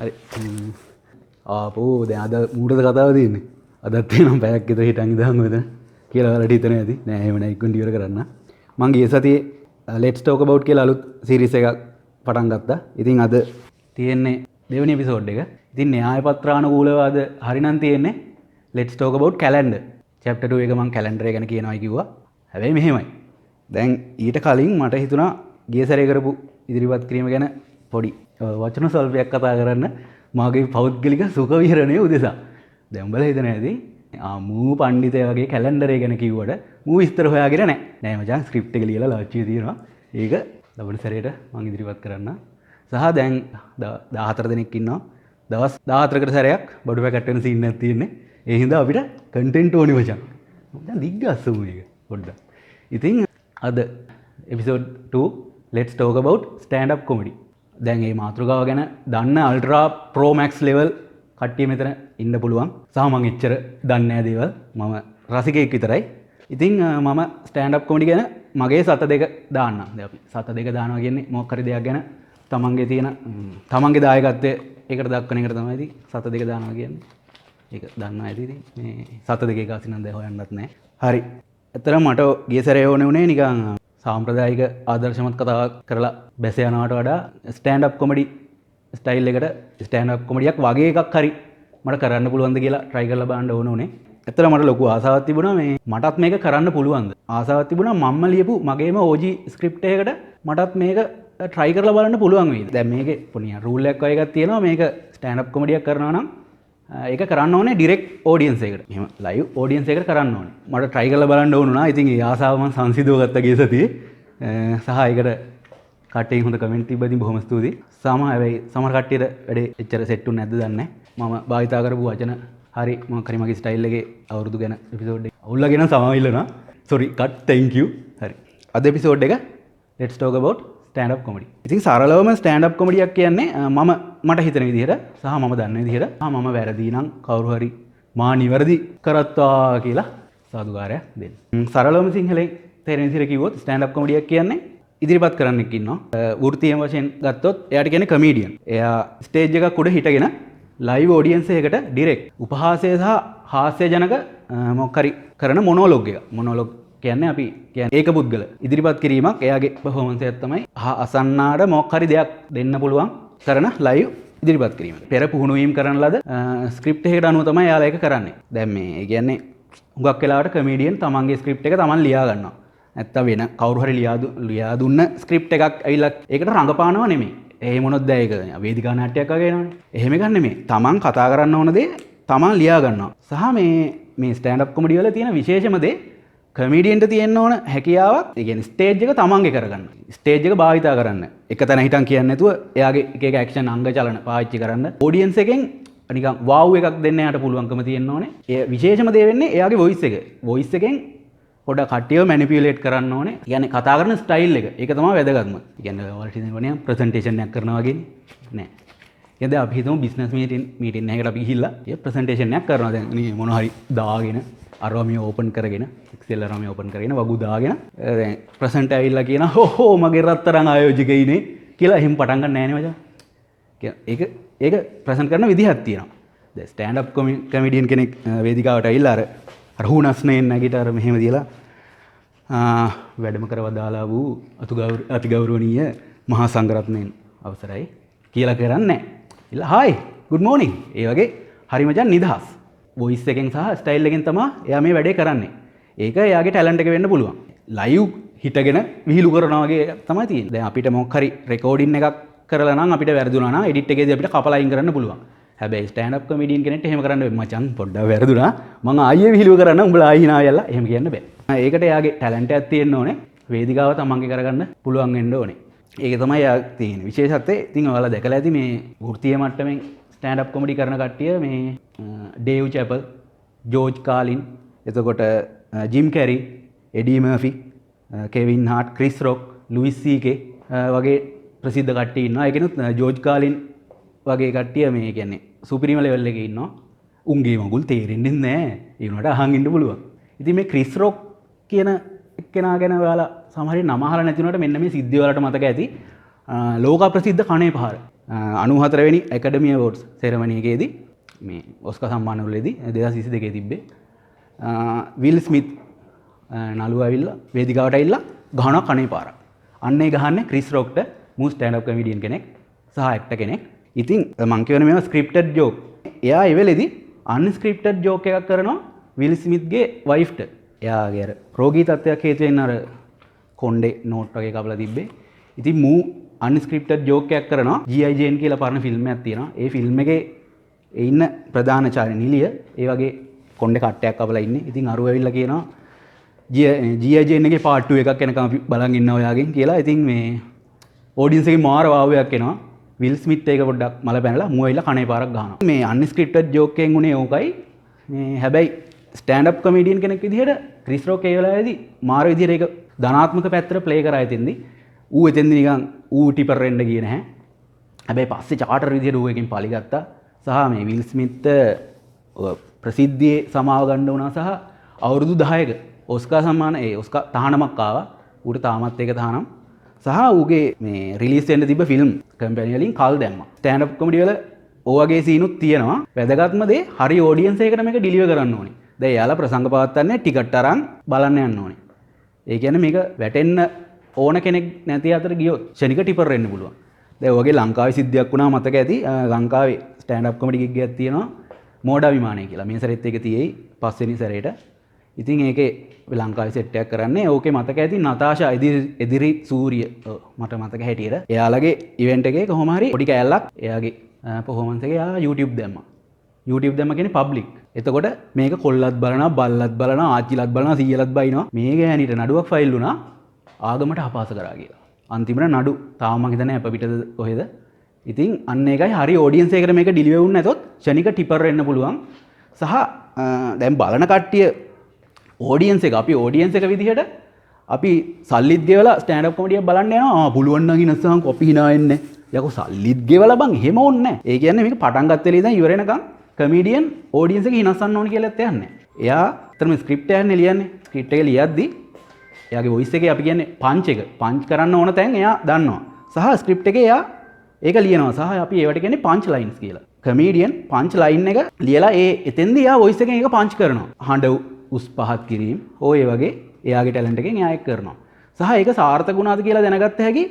හරි ආපෝ දැන් අද මූටද කතාව තියෙන්නේ. අදත් තියෙනවා පැයක් විතර හිටන් ඉඳන් මෙතන කියලා ඔයාලට හිතන ඇති. නෑ එහෙම නෑ ඉක්මනට ඉවර කරන්න. මම ගිය සතියේ let's talk about කියලා අලුත් සීරීස් එකක් පටන් ගත්තා. ඉතින් අද තියෙන්නේ දෙවෙනි එපිසෝඩ් එක. ඉතින් න්‍යාය පත්‍රානුකූලව අද හරිනම් තියෙන්නේ let's talk about calendar. chapter 2 එක මම calendar එක ගැන කියනවායි කිව්වා. හැබැයි මෙහෙමයි. දැන් ඊට කලින් මට හිතුණා ගිය සැරේ කරපු ඉදිරිපත් කිරීම ගැන පොඩි වචන සල්පයක් කතා කරන්න මගේ පෞද්ගලික සුඛ විහරණය උදෙසා. දැන් උඹලා හිතන ඇති මූ පණ්ඩිතයාගේ කැලෙන්ඩර් එක ගැන කිව්වට මූ විස්තර හොයාගෙන නැහැ. නෑ මචං ස්ක්‍රිප්ට් එක ලියලා ලාච්චියේ තියෙනවා. ඒක ලබන සැරේට මම ඉදිරිපත් කරන්න. සහ දැන් 14 දෙනෙක් ඉන්නවා. දවස් 14කට සැරයක් බඩු පැකට් වෙන සීන් එකක් තියෙන්නේ. ඒ හින්දා අපිට කන්ටෙන්ට් ඕනි මචං. දැන් දිග්ගස්සමු මේක පොඩ්ඩක්. ඉතින් අද episode 2 let's talk about stand up comedy. දැන් මේ මාතෘකාව ගැන දන්න අල්ට්‍රා ප්‍රෝ මැක්ස් ලෙවල් කට්ටිය මෙතන ඉන්න පුළුවන්. සහ මම එච්චර දන්නේ නැහැ දේවල්. මම රසිකයෙක් විතරයි. ඉතින් මම stand up comedy ගැන මගේ සත දෙක දාන්නම්. දැන් අපි සත දෙක දානවා කියන්නේ මොකක් හරි දෙයක් ගැන තමන්ගේ තියෙන තමන්ගේ දායකත්වය ඒකට දක්වන එකට තමයි ඉතින් සත දෙක දානවා කියන්නේ. ඒක දන්නවා ඇති ඉතින් මේ සත දෙකේ කාසිනම් දැන් හොයන්නත් නැහැ. හරි. ඇත්තටම මට ගිය සැරේ ඕනේ උනේ නිකන් සාම්ප්‍රදායික ආදර්ශමත් කතා කරලා බැස යනවට වඩා ස්ටෑන්ඩ් අප් කොමඩි ස්ටයිල් එකට ස්ටෑන්ඩ් අප් කොමඩියක් වගේ එකක් හරි මට කරන්න පුළුවන්ද කියලා try කරලා බලන්න ඕන උනේ. ඇත්තට මට ලොකු ආසාවක් තිබුණා මේ මටත් මේක කරන්න පුළුවන්ද. ආසාවක් තිබුණා මම්ම ලියපු මගේම OG ස්ක්‍රිප්ට් එකකට මටත් මේක try කරලා බලන්න පුළුවන් වෙයිද. දැන් මේකේ පොණිය රූල් එකක් වගේ එකක් තියෙනවා. මේක ස්ටෑන්ඩ් අප් කොමඩියක් කරනවා නම් ඒක කරන්න ඕනේ ඩිරෙක්ට් ඔඩියන්ස් එකකට. එහෙම ලයිව් ඔඩියන්ස් එකකට කරන්න ඕනේ. මට try කරලා බලන්න ඕන උනා. ඉතින් ඒ ආසාව මම සංසිඳව ගත්තා ගිය සතියේ. සහ ඒකට කට්ටියන් හොඳ කමෙන්ට් තිබ්බා. ඉතින් බොහොම ස්තුතියි. හැබැයි සමහර කට්ටියට වැඩේ එච්චර සෙට් උන්නේ නැද්ද දන්නේ නැහැ. මම භාවිතා කරපු වචන හරි මම කරි මගේ ස්ටයිල් එකේ අවුරුදු ගැන එපිසෝඩ් එක අවුල්ලාගෙන සමාවිල්ලනවා. sorry cut thank you. හරි. අද එපිසෝඩ් එක let's talk about stand up comedy. ඉතින් සරලවම stand up comedy එකක් කියන්නේ මට හිතන විදිහට සහ මම දන්න විදිහට මම වැරදි නම් කවුරු හරි මා නිවැරදි කරත්වා කියලා සාදුකාරයක් දෙන්න. සරලවම සිංහලෙන් තේරෙන විදිහට කිව්වොත් stand up comedy එකක් කියන්නේ ඉදිරිපත් කරන්නෙක් ඉන්නවා. වෘත්තීය වශයෙන් ගත්තොත් එයාට කියන්නේ comedian. එයා ස්ටේජ් එකක් උඩ හිටගෙන live audience එකකට direct උපහාසය සහ හාස්‍යජනක මොකක් හරි කරන මොනෝලොග් එක. මොනෝලොග් කියන්නේ අපි කියන්නේ ඒක පුද්ගල ඉදිරිපත් කිරීමක්. එයාගේ performance එකක් තමයි අසන්නාට මොකක් හරි දෙයක් දෙන්න පුළුවන් කරන live ඉදිරිපත් කිරීම. පෙර පුහුණු වීම කරන ලද ස්ක්‍රිප්ට් එකකට අනුව තමයි එයාලා ඒක කරන්නේ. දැන් මේ කියන්නේ හුඟක් වෙලාවට කමීඩියන් තමන්ගේ ස්ක්‍රිප්ට් එක තමන් ලියා ගන්නවා. නැත්තම් වෙන කවුරු හරි ලියා දුන්න ස්ක්‍රිප්ට් එකක් ඇවිල්ලා ඒකට රඟපානව නෙමෙයි. එහෙම මොනොත් දැන් ඒක වේදිකා නාට්‍යයක් වගේ නෝනේ. එහෙම එකක් නෙමෙයි. තමන් කතා කරන්න ඕන දේ තමන් ලියා ගන්නවා. සහ මේ ස්ටෑන්ඩ් අප් කොමඩි වල තියෙන විශේෂම දේ කමීඩියන්ට තියෙන්න ඕන හැකියාවක්. ඒ කියන්නේ ස්ටේජ් එක තමන්ගේ කරගන්න. ස්ටේජ් එක භාවිතා කරන්න. එක තැන හිටන් කියන්නේ නැතුව එයාගේ එක එක ඇක්ෂන් අංග චලන පාවිච්චි කරන්න. ඔඩියන්ස් එකෙන් නිකන් වාව් එකක් දෙන්න යාට පුළුවන්කම තියෙන්න ඕනේ. ඒ විශේෂම දේ වෙන්නේ එයාගේ වොයිස් එක. වොයිස් එකෙන් පොඩ කට්ටියව මැනිපියුලේට් කරන්න ඕනේ. කියන්නේ කතා කරන ස්ටයිල් එක. ඒක තමයි වැදගත්ම. කියන්නේ ඔයාලට හිතන්නේ ප්‍රසන්ටේෂන් එකක් කරනවා වගේ නෑ. කියන්නේ අපි හිතමු බිස්නස් මීටින් එකකට අපි ගිහිල්ලා ඒ ප්‍රසන්ටේෂන් එකක් කරනවා. දැන් මේ මොන හරි දාගෙන අරවමිය ඕපන් කරගෙන එක්සෙල් අරවමිය ඕපන් කරගෙන වගු දාගෙන දැන් ප්‍රසන්ට් ඇවිල්ලා කියන හෝ මගේ රත්තරන් ආයෝජකයිනේ කියලා එහෙම පටන් ගන්න නෑනේ මචං. ඒක ප්‍රසන්ට් කරන විදිහක් තියෙනවා. දැන් ස්ටෑන්ඩ් අප් කොමඩියන් කෙනෙක් වේදිකාවට ඇවිල්ලා අර හුනස්නේ නැගිට අර මෙහෙම තියලා වැඩම කරවදාලා වූ අතිගෞරවනීය මහා සංඝරත්නයන් අවසරයි කියලා කරන්නේ නැහැ. ඉතින් හායි good morning. ඒ වගේ හරි මචං නිදහස්. වොයිස් එකෙන් සහ ස්ටයිල් එකෙන් තමයි එයා මේ වැඩේ කරන්නේ. ඒක එයාගේ ටැලන්ට් එක වෙන්න පුළුවන්. ලයිව් හිටගෙන විහිළු කරනවා වගේ තමයි තියෙන්නේ. දැන් අපිට මොකක් හරි රෙකෝඩින් එකක් කරලා නම් අපිට වැරදුනා නම් එඩිට් එකේදී අපිට කපලා අයින් කරන්න පුළුවන්. හැබැයි ස්ටෑන්ඩ් අප් කොමඩියන් කෙනෙක්ට එහෙම කරන්න බෑ. මචං පොඩ්ඩක් වැරදුනා. මම ආයෙ විහිළුව කරන්න උඹලා ආයෙ hina යල්ලා එහෙම කියන්න බෑ. ඒකට එයාගේ ටැලන්ට් එකක් තියෙන්න ඕනේ. වේදිකාව තමන්ගේ කරගන්න පුළුවන් වෙන්න ඕනේ. ඒක තමයි එයා තියෙන විශේෂත්වය. ඉතින් ඔයාලා දැකලා ඇති මේ වෘත්තීය මට්ටමින් ස්ටෑන්ඩ් අප් කොමඩි කරන කට්ටිය මේ ඩේව් චැපල්, ජෝර්ජ් කාලින්, එතකොට ජිම් කැරි, එඩි මර්ෆි, කෙවින් හාර්ට්, ක්‍රිස් රොක්, ලුයිස් සීකේ වගේ ප්‍රසිද්ධ කට්ටිය ඉන්නවා. ඒකෙනුත් ජෝර්ජ් කාලින් වගේ කට්ටිය මේ කියන්නේ සුපිරිම ලෙවල් එකේ ඉන්නවා. උන්ගේ මගුල් තේරෙන්නේ නැහැ. ඒ වුණාට අහන් ඉන්න පුළුවන්. ඉතින් මේ ක්‍රිස් රොක් කියන එක්කෙනා ගැන ඔයාලා සමහරවිට නම අහලා නැති වුණාට මෙන්න මේ සිද්ධිය වලට මතක ඇති. ලෝක ප්‍රසිද්ධ කණේ පහර. 94වෙනි ඇකඩමි අවෝඩ්ස් සෙරමනි එකේදී මේ ඔස්කර් සම්මානවලදී 2022 තිබ්බේ. විල් ස්මිත් නළුවා ඇවිල්ලා වේදිකාවට ඇවිල්ලා ගහනවා කනේ පාරක්. අන්න ඒ ගහන්නේ ක්‍රිස් රොක්ට මූ ස්ටෑන්ඩ් අප් කොමීඩියන් කෙනෙක් සහ ඇක්ටර් කෙනෙක්. ඉතින් මං කියවනේ මේවා ස්ක්‍රිප්ටඩ් ජෝක්. එයා ඒ වෙලෙදී අන්ස්ක්‍රිප්ටඩ් ජෝක් එකක් කරනවා විල් ස්මිත්ගේ වයිෆ්ට. එයාගේ අර රෝගී තත්ත්වයක් හේතුවෙන් අර කොණ්ඩේ නෝට් වගේ කපලා තිබ්බේ. ඉතින් මූ අන්ස්ක්‍රිප්ටඩ් ජෝක් එකක් කරනවා. G.I. Jane කියලා පරණ ෆිල්ම් එකක් තියෙනවා. ඒ ෆිල්ම් එකේ ඉන්න ප්‍රධාන චාරි නිලිය ඒ වගේ කොණ්ඩේ කට්ටයක් කපලා ඉන්නේ. ඉතින් අරුව ඇවිල්ලා කියනවා G.I. Jane එකේ part 2 එකක් එනකම් අපි බලන් ඉන්නවා ඔයාගෙන් කියලා. ඉතින් මේ ඔඩියන්ස් එකේ මාර වාවයක් එනවා. විල් ස්මිත් එක පොඩ්ඩක් මල පැනලා මූ ඇවිල්ලා කනේ පාරක් ගහනවා. මේ අන්ස්ක්‍රිප්ටඩ් ජෝක් එකෙන් උනේ ඕකයි. මේ හැබැයි ස්ටෑන්ඩ් අප් කොමීඩියන් කෙනෙක් විදිහට ක්‍රිස් රොක් ඒ වෙලාවේදී මාර විදිහට ඒක ධනාත්මක පැත්තට ප්ලේ කරා ඉතින්දී ඌ එතෙන්දී නිකන් ඌ ටිපර් වෙන්න ගියේ නැහැ. හැබැයි පස්සේ චාටර් විදිහට ඌ එකෙන් පලිගත්තා. සහ මේ විල් ස්මිත් ප්‍රසිද්ධියේ සමාව ගන්න වුණා සහ අවුරුදු 10ක ඔස්කා සම්මාන ඔස්කා තහනමක් ආවා. ඌට තාමත් ඒක තහනම්. සහ ඌගේ මේ රිලීස් වෙන්න තිබ්බ ෆිල්ම් කම්පැනි වලින් කල් දැම්මා. ස්ටෑන්ඩ් අප් කොමඩි වල ඔයගේ සීනුත් තියෙනවා. වැදගත්ම දේ හරි ඔඩියන්ස් එකකට මේක ඩිලිවර් කරන්න ඕනේ. දැන් යාලා ප්‍රසංග පවත්වන්නේ ටිකට් අරන් බලන්න යන්න ඕනේ. ඒ කියන්නේ මේක වැටෙන්න ඕන කෙනෙක් නැති අතර ගියොත් ෂණික ටිපර් වෙන්න පුළුවන්. දැන් ඔයගේ ලංකාවේ සිද්ධියක් වුණා මතක ඇති. ලංකාවේ ස්ටෑන්ඩ් අප් කොමඩි ගිග් එකක් තියෙනවා. මෝඩා විමානය කියලා. මේ සැරෙත් ඒක තියෙයි පස්වෙනි සැරේට. ඉතින් ඒකේ ලංකාවේ සෙට් එකක් කරන්නේ. ඕකේ මතක ඇති නතාෂා එදිරි සූරිය. මට මතක හැටියට. එයාලගේ ඉවෙන්ට් එකේ කොහොම හරි පොඩි කෑල්ලක් එයාගේ පර්ෆෝමන්ස් එකේ එයා YouTube දැම්මා. YouTube දැම්ම කියන්නේ පබ්ලික්. එතකොට මේක කොල්ලත් බලනවා, බල්ලත් බලනවා, ආච්චිලත් බලනවා, සීයලත් බයිනවා. මේ ගෑණිට නඩුවක් ෆයිල් වුණා ආගමට අපහාස කරා කියලා. අන්තිමට නඩු තාම මං හිතන්නේ අප පිටද කොහෙද. ඉතින් අන්න ඒකයි හරි ඔඩියන්ස් එකකට මේක ඩිලිවර් වුණ නැතොත් ෂණික ටිපර් වෙන්න පුළුවන්. සහ දැන් බලන කට්ටිය ඔඩියන්ස් එක අපි ඔඩියන්ස් එක විදිහට අපි සල්ලිත් ගෙවලා ස්ටෑන්ඩ් අප් කොමඩියක් බලන්න යනවා. පුළුවන් නම් ඉනස්සම් කොපි hina එන්නේ. යකෝ සල්ලිත් ගෙවලා බං එහෙම ඕනේ නැහැ. ඒ කියන්නේ මේක පටන් ගත්ත වෙලේ ඉඳන් ඉවර වෙනකන් කමීඩියන් ඔඩියන්ස් එක හිනස්සන්න ඕනේ කියලා යන්නේ. එයා අතරම ස්ක්‍රිප්ට් එකක් ලියන්නේ. ස්ක්‍රිප්ට් එක ලියද්දි එයාගේ වොයිස් එකේ අපි කියන්නේ පංච් කරන්න ඕන තැන් එයා දන්නවා. සහ ස්ක්‍රිප්ට් එකේ එයා ඒක ලියනවා. සහ අපි ඒවට කියන්නේ පංච් ලයින්ස් කියලා. කමීඩියන් පංච් ලයින් එක ලියලා එතෙන්දී එයා වොයිස් එකෙන් ඒක පංච් කරනවා. හඬ උස් පහත් කිරීම ඔය වගේ එයාගේ ටැලන්ට් එකෙන් එයා ඒක කරනවා. සහ ඒක සාර්ථක වුණාද කියලා දැනගත්ත හැකි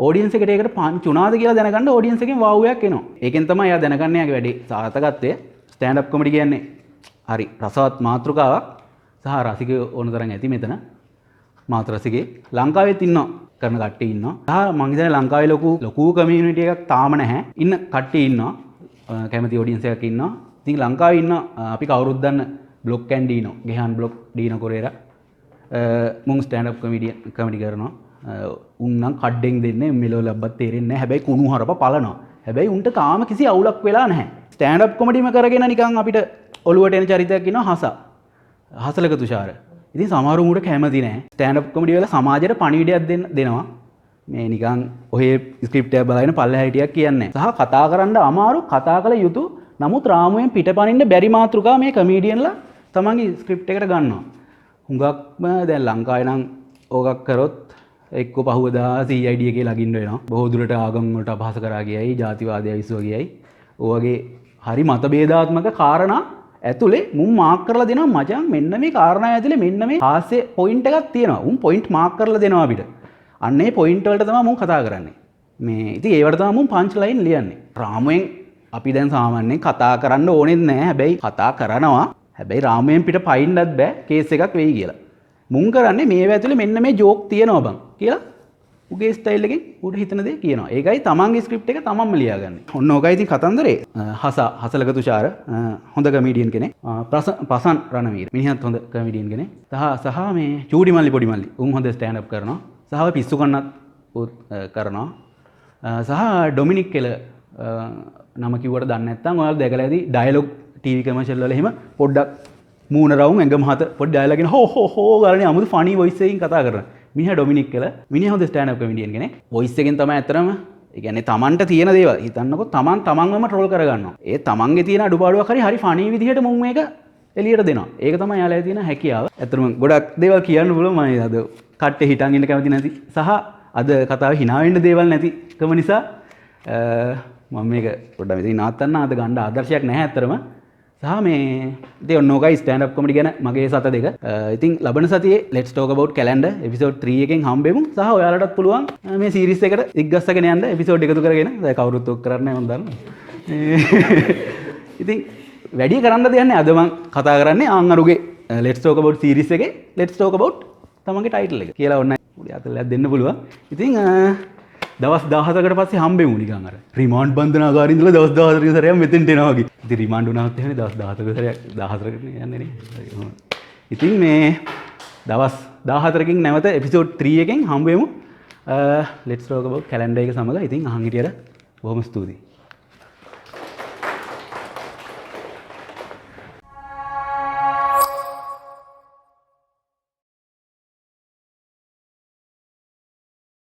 ඔඩියන්ස් එකට ඒකට පංච් වුණාද කියලා දැනගන්න ඔඩියන්ස් එකෙන් වාව්යක් එනවා. ඒකෙන් තමයි එයා දැනගන්නේ එයාගේ වැඩේ සාර්ථකත්වය. ස්ටෑන්ඩ් අප් කොමඩි කියන්නේ හරි රසවත් මාතෘකාවක් සහ රසිකයෝ ඕන තරම් ඇති මෙතන. මාතෘ රසිකේ ලංකාවෙත් ඉන්නවා කරන කට්ටිය ඉන්නවා. සහ මං හිතන්නේ ලංකාවේ ලොකු කමියුනිටි එකක් තාම නැහැ. ඉන්න කට්ටිය ඉන්නවා. කැමති ඔඩියන්ස් එකක් ඉන්නවා. ඉතින් ලංකාවේ ඉන්න අපි කවුරුත් දන්න බ්ලොක් ඇන් ඩීනෝ, ගෙහන් බ්ලොක් ඩීනෝ කොරේරා මුන් ස්ටෑන්ඩ් අප් කොමඩි කරනවා. උන් නම් කඩෙන් දෙන්නේ මෙලෝ ලබ්බත් තේරෙන්නේ නැහැ. හැබැයි කුණු හරප පලනවා. හැබැයි උන්ට තාම කිසි අවුලක් වෙලා නැහැ. ස්ටෑන්ඩ් අප් කොමඩිම කරගෙන නිකන් අපිට ඔළුවට එන චරිතයක් ඉන්නවා හසලක තුෂාර. ඉතින් සමහර උන්ට කැමති නැහැ. ස්ටෑන්ඩ් අප් කොමඩි වල සමාජයට පණිවිඩයක් දෙනවා. මේ නිකන් ඔහේ ස්ක්‍රිප්ට් එක බලගෙන පල්ලෙහා හිටියක් කියන්නේ. සහ කතා කරන්න අමාරු, කතා කළ යුතු නමුත් රාමුවෙන් පිටපනින්න බැරි මාතෘකා මේ කමීඩියන්ලා තමන්ගේ ස්ක්‍රිප්ට් එකට ගන්නවා. හුඟක්ම දැන් ලංකාවේ නම් ඕකක් කරොත් එක්ක පහුවදා CID එකේ ලගින්න වෙනවා. බොහෝ දුරට ආගම් වලට අපහාස කරා ගියයි, ජාතිවාදය විශ්ව ගියයි. ඔයගේ හරි මතභේදාත්මක කාරණා ඇතුලේ මුන් මාක් කරලා දෙනවා මචං මෙන්න මේ කාරණා ඇතුලේ මෙන්න මේ හාස්‍ය පොයින්ට් එකක් තියෙනවා. උන් පොයින්ට් මාක් කරලා දෙනවා අපිට. අන්න ඒ පොයින්ට් වලට තමයි මුන් කතා කරන්නේ. මේ ඉතින් ඒවට තමයි මුන් පංච් ලයින් ලියන්නේ. රාමුවෙන් අපි දැන් සාමාන්‍යයෙන් කතා කරන්න ඕනෙත් නැහැ. හැබැයි කතා කරනවා. හැබැයි රාමුවෙන් පිට පයින්නත් බෑ කේස් එකක් වෙයි කියලා. මුන් කරන්නේ මේ ඇතුලේ මෙන්න මේ ජෝක් තියෙනවා බං කියලා උගේ ස්ටයිල් එකෙන් උඩ හිතන දේ කියනවා. ඒකයි තමන්ගේ ස්ක්‍රිප්ට් එක තමන්ම ලියාගන්නේ. ඔන්න ඕකයි ඉතින් කතන්දරේ. හසලක තුෂාර හොඳ කමීඩියන් කෙනෙක්. පසන් රණවීර මිනිහත් හොඳ කමීඩියන් කෙනෙක්. සහ මේ චූඩි මල්ලි පොඩි මල්ලි උන් හොඳ ස්ටෑන්ඩ් අප් කරනවා. සහ පිස්සු කන්නත් කරනවා. සහ ඩොමිනික් කෙල නම කිව්වට දන්නේ නැත්නම් ඔයාලා දැකලා ඇති ඩයලොග් ටීවී කමර්ෂල් වල එහෙම පොඩ්ඩක් මූණ රවුම් ඇඟ මහත පොඩ්ඩ ඩයලොග් කියන හෝ ගාලනේ අමුතු ෆනි වොයිස් එකකින් කතා කරනවා. මිනිහා ඩොමිනික් කියලා මිනිහා හොඳ ස්ටෑන්ඩ් අප් කොමීඩියන් කෙනෙක්. වොයිස් එකෙන් තමයි ඇත්තටම ඒ කියන්නේ තමන්ට තියෙන දේවල් හිතන්නකො තමන්වම ට්‍රෝල් කරගන්නවා. ඒ තමන්ගේ තියෙන අඩුපාඩුවක් හරි ෆනි විදිහට මුන් මේක එළියට දෙනවා. ඒක තමයි යාළුවා තියෙන හැකියාව. ඇත්තටම ගොඩක් දේවල් කියන්න පුළුවන් මම අද කට්ටේ හිටන් ඉන්න කැමති නැති සහ අද කතාවේ hina වෙන්න දේවල් නැතිකම නිසා මම මේක පොඩ්ඩක් ඉතින් නවත්තන්න අද ගන්න ආදර්ශයක් නැහැ අතරම සහ මේ ඉතින් ඔන්නෝකයි ස්ටෑන්ඩ් අප් කොමඩි ගැන මගේ සත දෙක. ඉතින් ලබන සතියේ let's talk about calendar episode 3 එකෙන් හම්බෙමු. සහ ඔයාලටත් පුළුවන් මේ සීරීස් එකට දිග්ගස්සගෙන යන්න එපිසෝඩ් එකතු කරගෙන. දැන් කවුරුත් ඔක් කරන්නේ නැහැ මම දන්නවා. ඉතින් වැඩි කරන්න දෙන්නේ අද මම කතා කරන්නේ ආන්අරුගේ let's talk about series එකේ let's talk about තමන්ගේ ටයිටල් එක කියලා ඔන්න පොඩි අතලයක් දෙන්න පුළුවන්. ඉතින් දවස් 17කට පස්සේ හම්බෙමු නිකන් අර රිමාන්ඩ් බන්ධනාගාරේ ඉඳලා දවස් 14ක සැරයක් මෙතෙන්ට එනවා වගේ. ඉතින් රිමාන්ඩ් වුණාත් එහෙනේ දවස් 17ක සැරයක් 14කට යන්නේ නේ. ඉතින් මේ දවස් 14කින් නැවත එපිසෝඩ් 3 එකෙන් හම්බෙමු let's talk about calendar එක සමග. ඉතින් අහන් හිටියට බොහොම ස්තුතියි.